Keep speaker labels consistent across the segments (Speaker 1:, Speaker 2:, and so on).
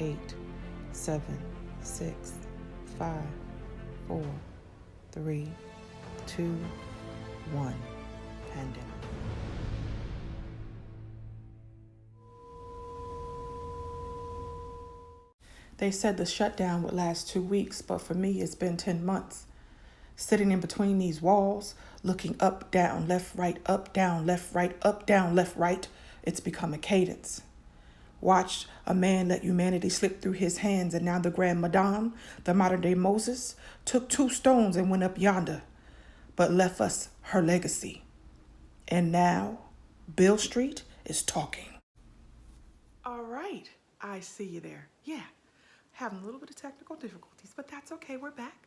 Speaker 1: 8, 7, 6, 5, 4, 3, 2, 1. Pandemic. They said the shutdown would last 2 weeks, but for me, it's been 10 months. Sitting in between these walls, looking up, down, left, right, up, down, left, right, up, down, left, right, it's become a cadence. Watched a man let humanity slip through his hands, and now the Grand Madame, the modern-day Moses, took 2 stones and went up yonder, but left us her legacy. And now, Bill Street is talking. All right, I see you there. Yeah, having a little bit of technical difficulties, but that's okay, we're back.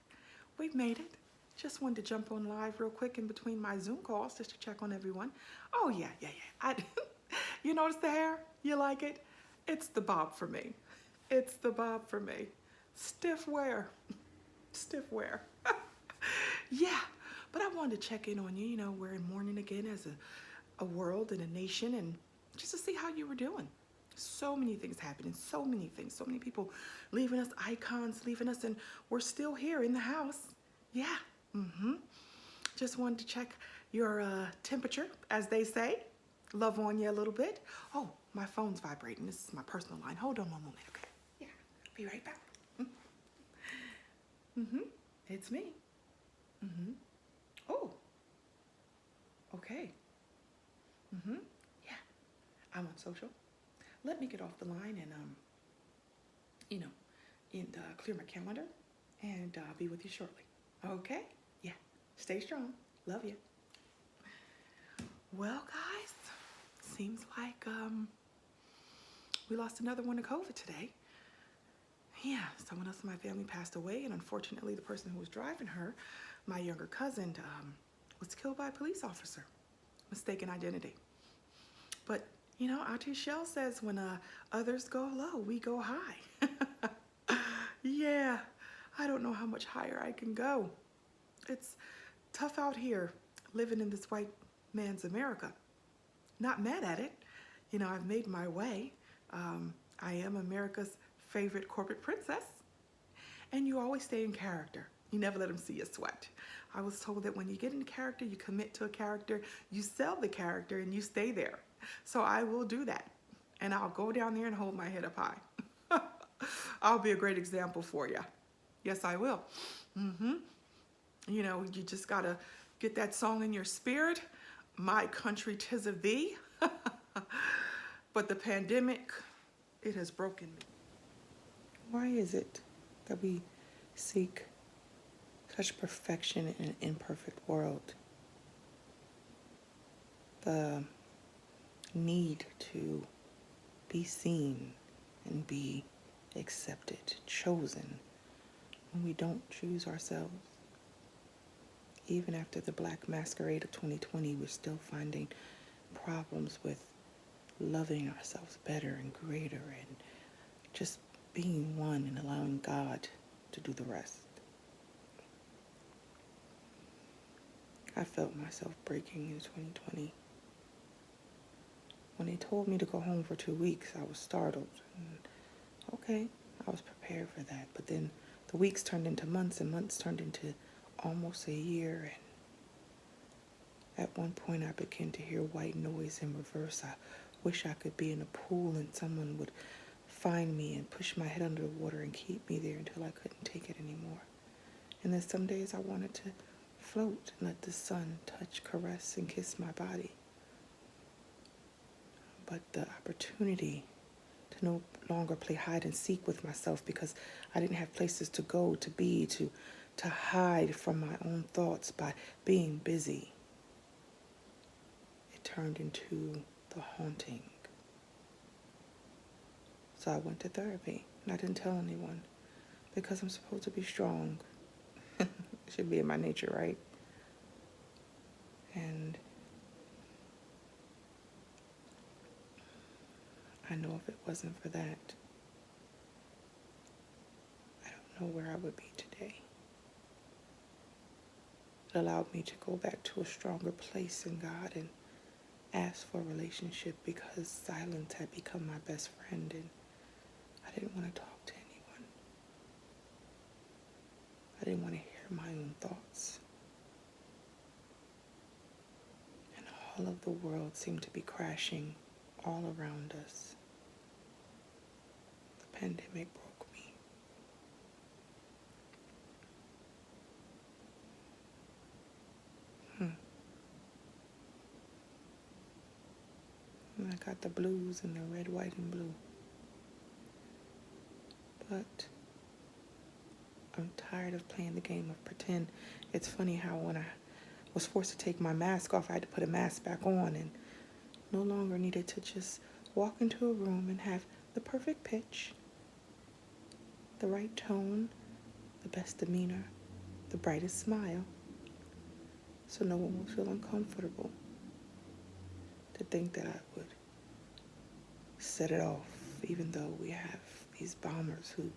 Speaker 1: We've made it. Just wanted to jump on live real quick in between my Zoom calls just to check on everyone. Oh, yeah. You notice the hair? You like it? It's the bob for me. It's the bob for me. Stiff wear. Stiff wear. Yeah, but I wanted to check in on you. You know, we're in mourning again as a world and a nation, and just to see how you were doing. So many things happening, so many things, so many people leaving us, icons leaving us, and we're still here in the house. Yeah, Just wanted to check your temperature, as they say. Love on you a little bit. Oh, my phone's vibrating. This is my personal line. Hold on one moment, okay? Yeah, I'll be right back. It's me. Oh, okay. Yeah, I'm on social. Let me get off the line and, clear my calendar, and I'll be with you shortly. Okay? Yeah. Stay strong. Love you. Well, guys, seems like we lost another one to COVID today. Yeah, someone else in my family passed away, and unfortunately, the person who was driving her, my younger cousin, was killed by a police officer. Mistaken identity. But, Auntie Shell says when others go low, we go high. Yeah, I don't know how much higher I can go. It's tough out here living in this white man's America. Not mad at it. I've made my way. I am America's favorite corporate princess. And you always stay in character. You never let them see you sweat. I was told that when you get in character, you commit to a character, you sell the character, and you stay there. So I will do that. And I'll go down there and hold my head up high. I'll be a great example for you. Yes, I will. You just gotta get that song in your spirit. My country 'tis of thee. But the pandemic, it has broken me. Why is it that we seek such perfection in an imperfect world? The need to be seen and be accepted, chosen, when we don't choose ourselves. Even after the Black Masquerade of 2020, we're still finding problems with loving ourselves better and greater and just being one and allowing God to do the rest. I felt myself breaking in 2020. When they told me to go home for 2 weeks, I was startled. Okay, I was prepared for that. But then the weeks turned into months, and months turned into almost a year. And at one point, I began to hear white noise in reverse. I wish I could be in a pool and someone would find me and push my head under the water and keep me there until I couldn't take it anymore. And then some days I wanted to float and let the sun touch, caress, and kiss my body. But the opportunity to no longer play hide and seek with myself because I didn't have places to go, to be, to hide from my own thoughts by being busy. It turned into the haunting. So I went to therapy, and I didn't tell anyone because I'm supposed to be strong. It should be in my nature, right? And I know if it wasn't for that, I don't know where I would be today. It allowed me to go back to a stronger place in God and ask for a relationship because silence had become my best friend, and I I didn't want to talk to anyone. I didn't want to hear my own thoughts. And all of the world seemed to be crashing all around us. The pandemic broke me. And I got the blues and the red, white, and blue. But I'm tired of playing the game of pretend. It's funny how when I was forced to take my mask off, I had to put a mask back on and no longer needed to just walk into a room and have the perfect pitch, the right tone, the best demeanor, the brightest smile, so no one will feel uncomfortable to think that I would set it off, even though we have these bombers who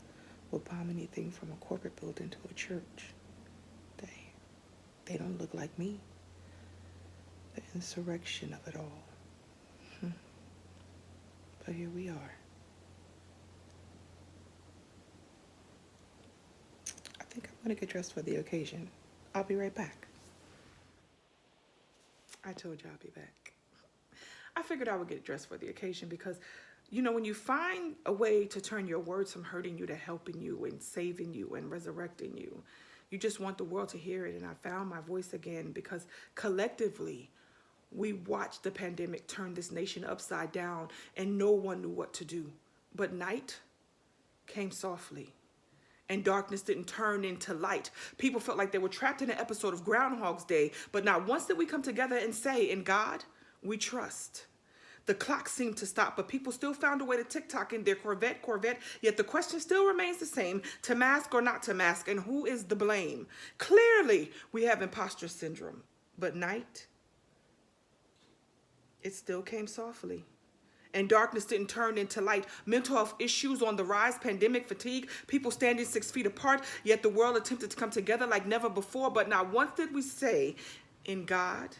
Speaker 1: will bomb anything from a corporate building to a church. They don't look like me. The insurrection of it all. But here we are. I think I'm gonna get dressed for the occasion. I'll be right back. I told you I'll be back. I figured I would get dressed for the occasion because, you know, when you find a way to turn your words from hurting you to helping you and saving you and resurrecting you, you just want the world to hear it. And I found my voice again because collectively, we watched the pandemic turn this nation upside down and no one knew what to do. But night came softly and darkness didn't turn into light. People felt like they were trapped in an episode of Groundhog's Day, but not once did we come together and say, in God, we trust. The clock seemed to stop, but people still found a way to TikTok in their Corvette, yet the question still remains the same, to mask or not to mask, and who is the blame? Clearly, we have imposter syndrome, but night, it still came softly. And darkness didn't turn into light. Mental health issues on the rise, pandemic fatigue, people standing 6 feet apart, yet the world attempted to come together like never before, but not once did we say, in God,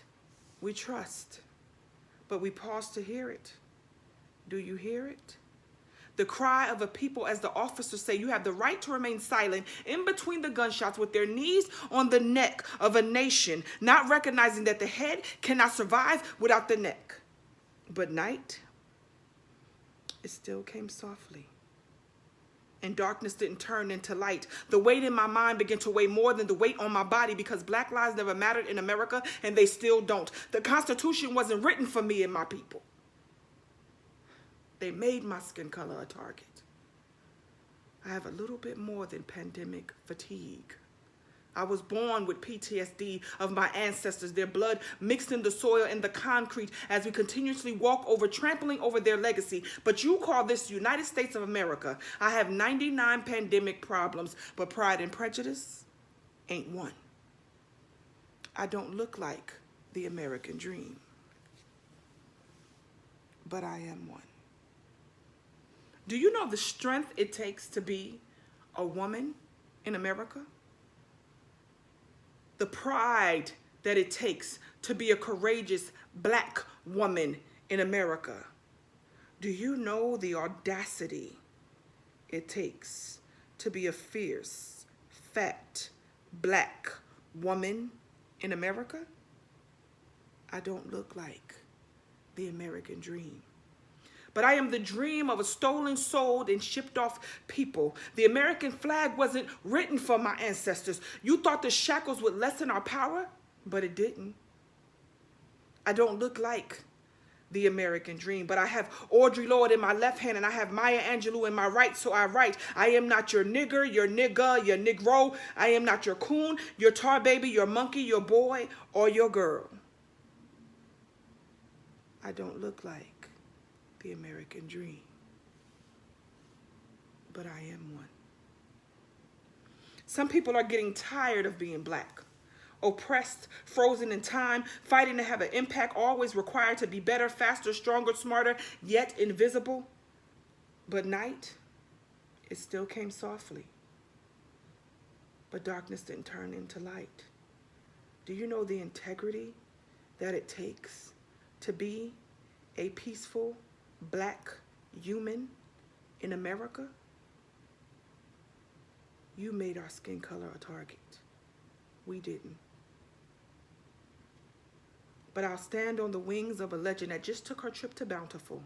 Speaker 1: we trust. But we pause to hear it. Do you hear it? The cry of a people, as the officers say, you have the right to remain silent in between the gunshots with their knees on the neck of a nation, not recognizing that the head cannot survive without the neck. But night, it still came softly. And darkness didn't turn into light. The weight in my mind began to weigh more than the weight on my body because Black lives never mattered in America and they still don't. The Constitution wasn't written for me and my people. They made my skin color a target. I have a little bit more than pandemic fatigue. I was born with PTSD of my ancestors, their blood mixed in the soil and the concrete as we continuously walk over, trampling over their legacy. But you call this the United States of America. I have 99 pandemic problems, but Pride and Prejudice ain't one. I don't look like the American dream, but I am one. Do you know the strength it takes to be a woman in America? The pride that it takes to be a courageous Black woman in America. Do you know the audacity it takes to be a fierce, fat, Black woman in America? I don't look like the American dream. But I am the dream of a stolen, sold, and shipped off people. The American flag wasn't written for my ancestors. You thought the shackles would lessen our power, but it didn't. I don't look like the American dream, but I have Audre Lorde in my left hand and I have Maya Angelou in my right, so I write. I am not your nigger, your nigga, your negro. I am not your coon, your tar baby, your monkey, your boy, or your girl. I don't look like the American dream, but I am one. Some people are getting tired of being Black, oppressed, frozen in time, fighting to have an impact, always required to be better, faster, stronger, smarter, yet invisible. But night, it still came softly, but darkness didn't turn into light. Do you know the integrity that it takes to be a peaceful Black human in America? You made our skin color a target. We didn't. But I'll stand on the wings of a legend that just took her trip to Bountiful.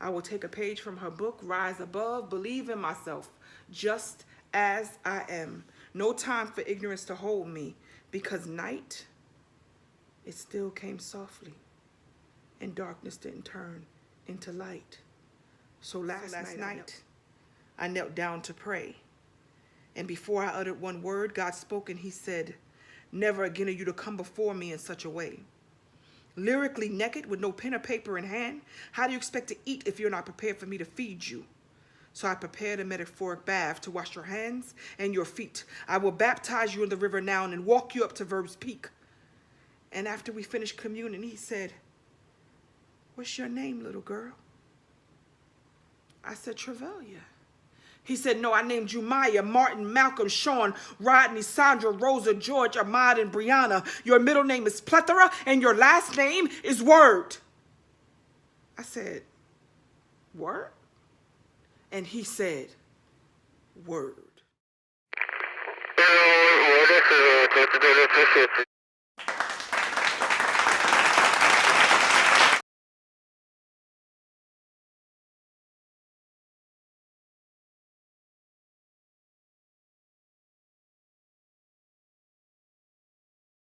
Speaker 1: I will take a page from her book, rise above, believe in myself, just as I am. No time for ignorance to hold me, because night, it still came softly, and darkness didn't turn into light. So last night, I knelt down to pray. And before I uttered one word, God spoke and he said, never again are you to come before me in such a way. Lyrically naked with no pen or paper in hand, how do you expect to eat if you're not prepared for me to feed you? So I prepared a metaphoric bath to wash your hands and your feet. I will baptize you in the river now and walk you up to Verb's Peak. And after we finished communion, he said, what's your name, little girl? I said, Trevilia. He said, no, I named you Maya, Martin, Malcolm, Sean, Rodney, Sandra, Rosa, George, Ahmad, and Brianna. Your middle name is Plethora, and your last name is Word. I said, Word? And he said, Word.